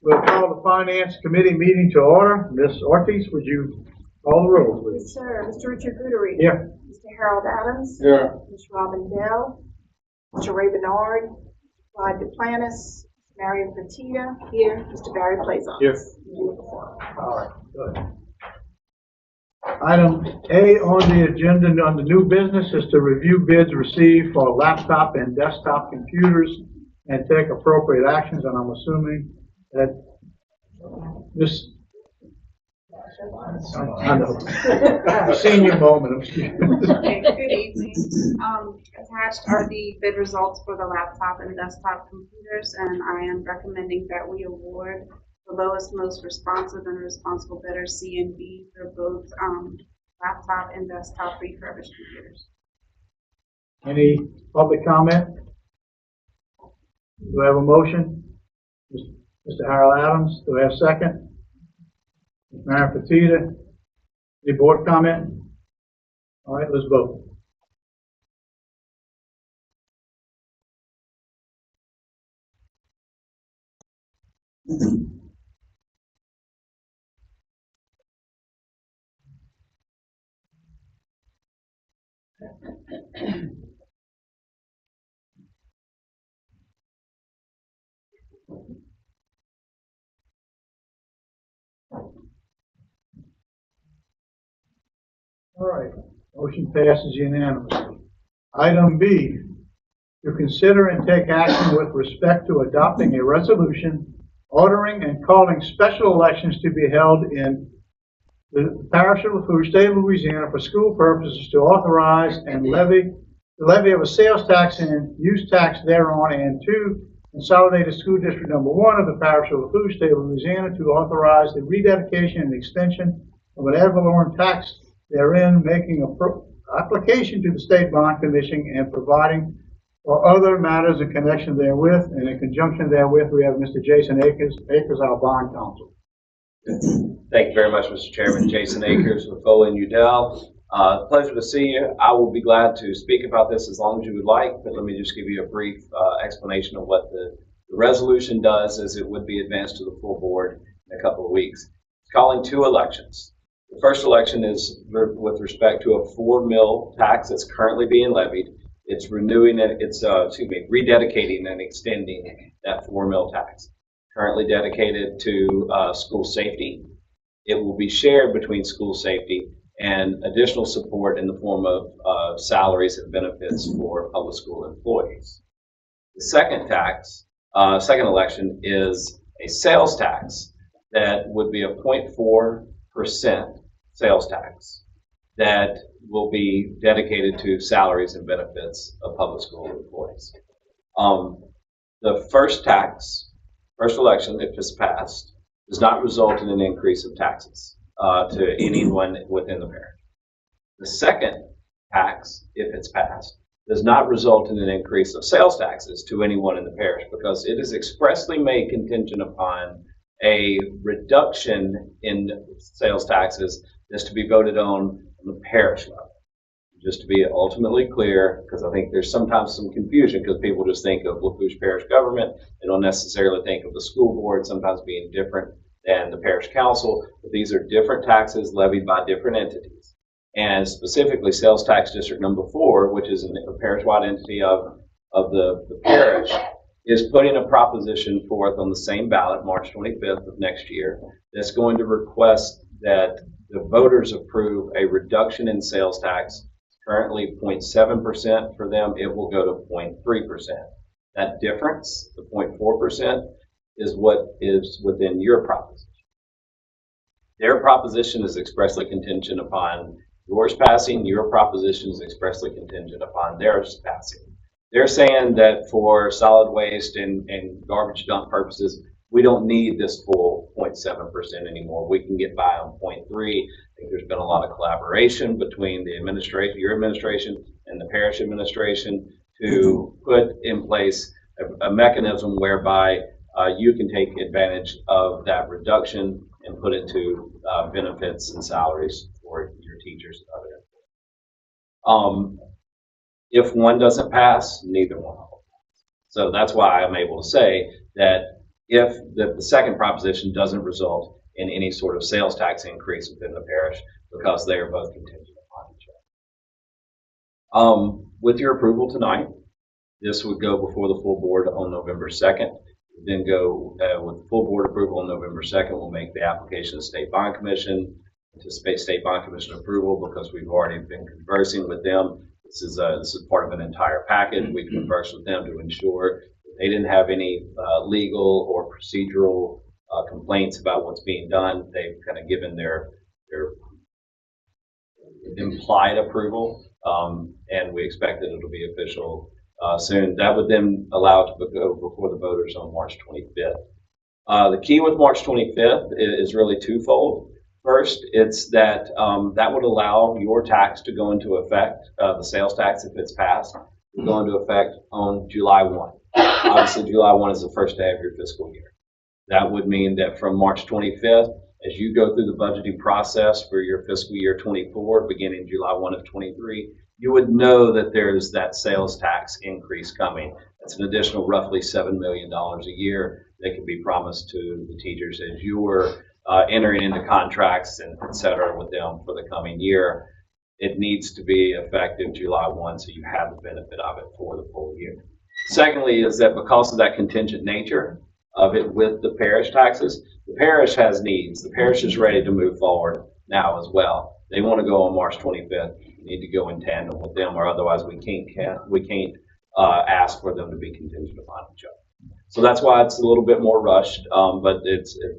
We'll call the Finance Committee meeting to order. Ms. Ortiz, would you call the roll, please? Yes, sir. Mr. Richard Gutery. Here. Mr. Harold Adams. Here. Ms. Robin Bell. Mr. Ray Bernard. Clyde Duplantis. Marion Petita. Here. Mr. Barry Plaisance. Here. All right, good. Item A on the agenda on the new business is to review bids received for laptop and desktop computers and take appropriate actions, and I'm assuming that this, I know, senior moment, excuse me. Okay, good evening. Attached are the bid results for the laptop and desktop computers, and I am recommending that we award the lowest, most responsive and responsible bidder, C and B, for both laptop and desktop refurbished computers. Any public comment? Do I have a motion? Mr. Harold Adams, do I have a second? Marion Petita, any board comment? All right, let's vote. All right, motion passes unanimously. Item B, to consider and take action with respect to adopting a resolution ordering and calling special elections to be held in the parish of Lafourche, state of Louisiana, for school purposes to authorize and levy the levy of a sales tax and use tax thereon, and to consolidated school district number 1 of the parish of Lafourche, state of Louisiana, to authorize the rededication and extension of an ad valorem tax therein, making application to the State Bond Commission, and providing for other matters in connection therewith. And in conjunction therewith, we have Mr. Jason Akers, our bond counsel. Thank you very much, Mr. Chairman. Jason Akers with Foley & Udell. Pleasure to see you. I will be glad to speak about this as long as you would like, but let me just give you a brief explanation of what the resolution does, as it would be advanced to the full board in a couple of weeks. It's calling 2 elections. The first election is with respect to a 4 mil tax that's currently being levied. It's renewing it, rededicating and extending that 4 mil tax. Currently dedicated to school safety. It will be shared between school safety and additional support in the form of salaries and benefits for public school employees. The second second election is a sales tax that would be a 0.4% sales tax that will be dedicated to salaries and benefits of public school employees. The first election, if it's passed, does not result in an increase of taxes to anyone within the parish. The second tax, if it's passed, does not result in an increase of sales taxes to anyone in the parish, because it is expressly made contingent upon a reduction in sales taxes that's to be voted on the parish level. Just to be ultimately clear, because I think there's sometimes some confusion, because people just think of Lafourche Parish government. They don't necessarily think of the school board sometimes being different than the parish council, but these are different taxes levied by different entities. And specifically, sales tax district number 4, which is a parish-wide entity of the parish, is putting a proposition forth on the same ballot, March 25th of next year, that's going to request that the voters approve a reduction in sales tax. Currently 0.7% for them, it will go to 0.3%. That difference, the 0.4%, is what is within your proposition. Their proposition is expressly contingent upon yours passing. Your proposition is expressly contingent upon theirs passing. They're saying that for solid waste and garbage dump purposes, we don't need this full 0.7% anymore. We can get by on 0.3. I think there's been a lot of collaboration between the administration, your administration, and the parish administration to put in place a mechanism whereby you can take advantage of that reduction and put it to benefits and salaries for your teachers and other employees. If one doesn't pass, neither one will pass. So that's why I'm able to say that if the second proposition doesn't result in any sort of sales tax increase within the parish, because they are both contingent upon each other. With your approval tonight, this would go before the full board on November 2nd. Then go with full board approval on November 2nd. We'll make the application to the State Bond Commission, anticipate State Bond Commission approval because we've already been conversing with them. This is part of an entire package. We've conversed with them to ensure they didn't have any legal or procedural complaints about what's being done. They've kind of given their implied approval, and we expect that it'll be official soon. That would then allow it to go before the voters on March 25th. The key with March 25th is really twofold. First, it's that that would allow your tax to go into effect, the sales tax, if it's passed, to go into effect on July 1. Obviously, July 1 is the first day of your fiscal year. That would mean that from March 25th, as you go through the budgeting process for your fiscal year 24, beginning July 1 of 23, you would know that there's that sales tax increase coming. That's an additional roughly $7 million a year that can be promised to the teachers as you were entering into contracts and et cetera with them for the coming year. It needs to be effective July 1 so you have the benefit of it for the full year. Secondly, is that because of that contingent nature of it with the parish taxes, the parish has needs. The parish is ready to move forward now as well. They want to go on March 25th. We need to go in tandem with them, or otherwise we can't ask for them to be contingent upon each other. So that's why it's a little bit more rushed, but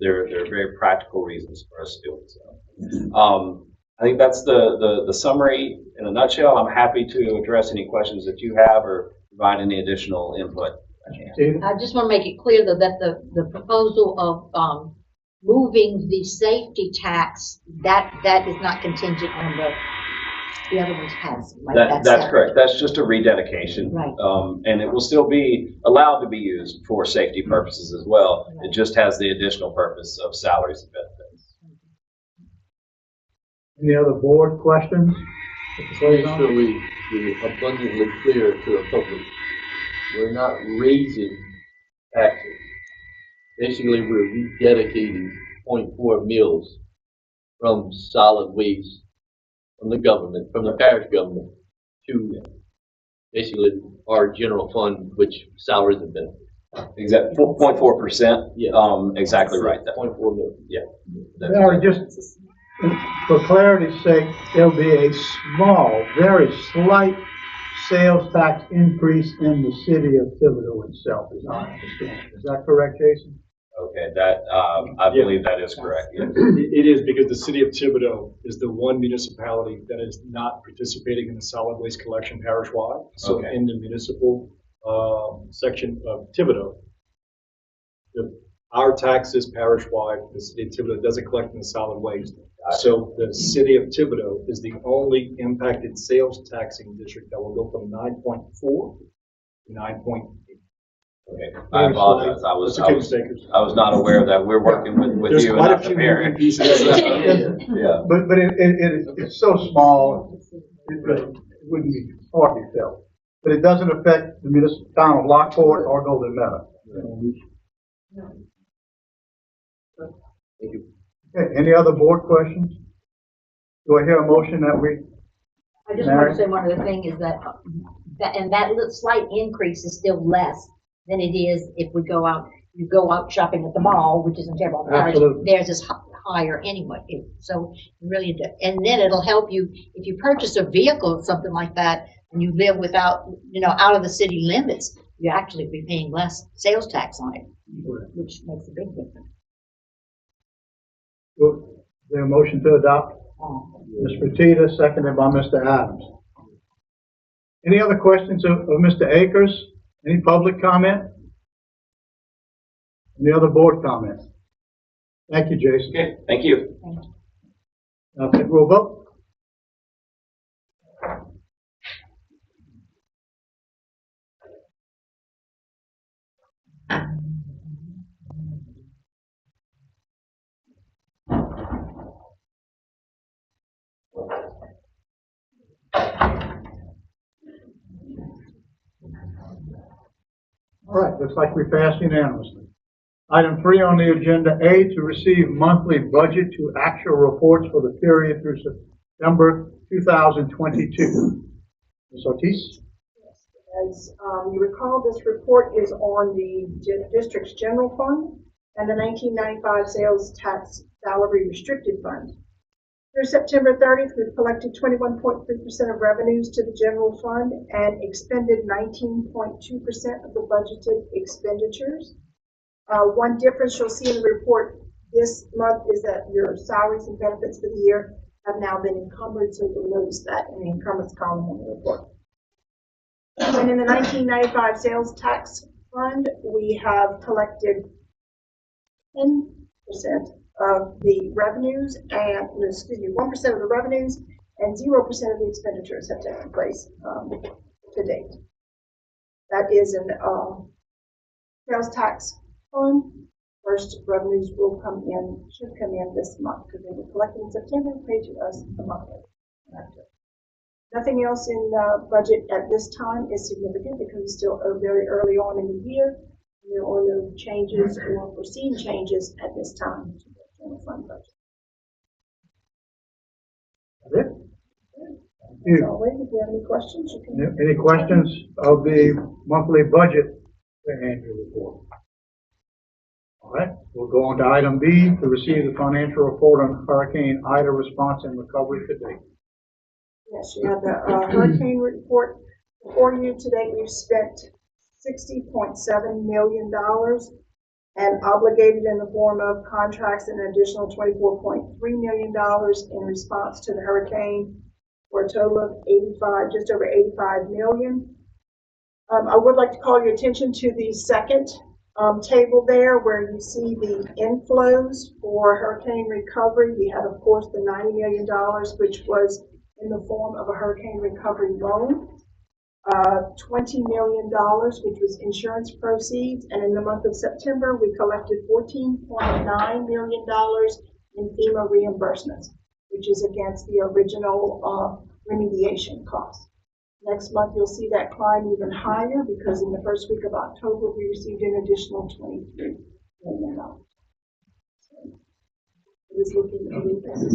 there are very practical reasons for us doing so. I think that's the summary in a nutshell. I'm happy to address any questions that you have or provide any additional input. I just want to make it clear though that the proposal of moving the safety tax that is not contingent on the other one's passing. Right? That's correct. That's just a rededication, right? And it will still be allowed to be used for safety purposes as well. Right. It just has the additional purpose of salaries and benefits. Any other board questions? Make sure we're abundantly clear to the public. We're not raising taxes. Basically, we're rededicating 0.4 mils from solid waste, from the government, from the parish government, to basically our general fund, which salaries and benefits. Exactly, 0.4%. Yeah. Exactly right. 0.4 mil. Yeah. Or just for clarity's sake, there'll be a small, very slight sales tax increase in the city of Thibodeau itself, as I understand. Is that correct, Jason? Okay, that I believe that is correct. Yes. It is, because the city of Thibodeau is the one municipality that is not participating in the solid waste collection parish-wide. So okay. In the municipal section of Thibodeau, our taxes parish-wide, the city of Thibodeau doesn't collect in the solid waste. So the city of Thibodeau is the only impacted sales taxing district that will go from 9.4 to 9.8. Okay, I apologize. I was not aware of that. We're working with you and not the parish. Yeah. But it's so small, it wouldn't be hardly felt. But it doesn't affect the municipal town of Lockport or Golden Meadow. Thank you. Okay, any other board questions? Do I hear a motion that we? I just want to say one other thing is that little slight increase is still less than it is if we go out. You go out shopping at the mall, which isn't terrible. Theirs is higher anyway. So really, and then it'll help you if you purchase a vehicle or something like that, and you live without, out of the city limits. You actually be paying less sales tax on it, which makes a big difference. Is there a motion to adopt? Ms. Petita, seconded by Mr. Adams. Any other questions of Mr. Akers? Any public comment? Any other board comment? Thank you, Jason. Okay, thank you. Now take roll vote. All right, looks like we passed unanimously. Item 3 on the agenda, A, to receive monthly budget to actual reports for the period through September 2022. Ms. Ortiz? As you recall, this report is on the district's general fund and the 1995 sales tax salary restricted fund. Through September 30th, we've collected 21.3% of revenues to the general fund and expended 19.2% of the budgeted expenditures. One difference you'll see in the report this month is that your salaries and benefits for the year have now been encumbered, so you'll notice that in the encumbrance column on the report. And in the 1995 sales tax fund, we have collected 10% of the revenues and, 1% of the revenues and 0% of the expenditures have taken place to date. That is an sales tax fund. First revenues will should come in this month because they were collected in September and paid to us a month later. Nothing else in the budget at this time is significant because it's still very early on in the year. There are no changes or foreseen changes at this time to the general fund budget. That's it? Thank As you. always, if you have any questions, you can. Any questions of the monthly budget financial report? All right, we'll go on to item B, to receive the financial report on Hurricane Ida response and recovery to date. Yes, you have the hurricane report before you. Today we've spent $60.7 million and obligated in the form of contracts an additional $24.3 million in response to the hurricane, for a total of just over $85 million. I would like to call your attention to the second table there where you see the inflows for hurricane recovery. We had, of course, the $90 million, which was in the form of a hurricane recovery loan, $20 million, which was insurance proceeds, and in the month of September, we collected $14.9 million in FEMA reimbursements, which is against the original remediation costs. Next month, you'll see that climb even higher because in the first week of October, we received an additional $23 million. So it is looking a little better.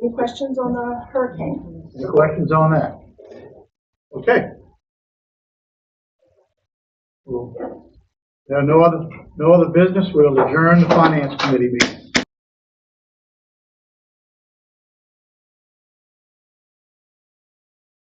Any questions on the hurricane? Any questions on that? Okay. Well, there are no other business. We'll adjourn the Finance Committee meeting.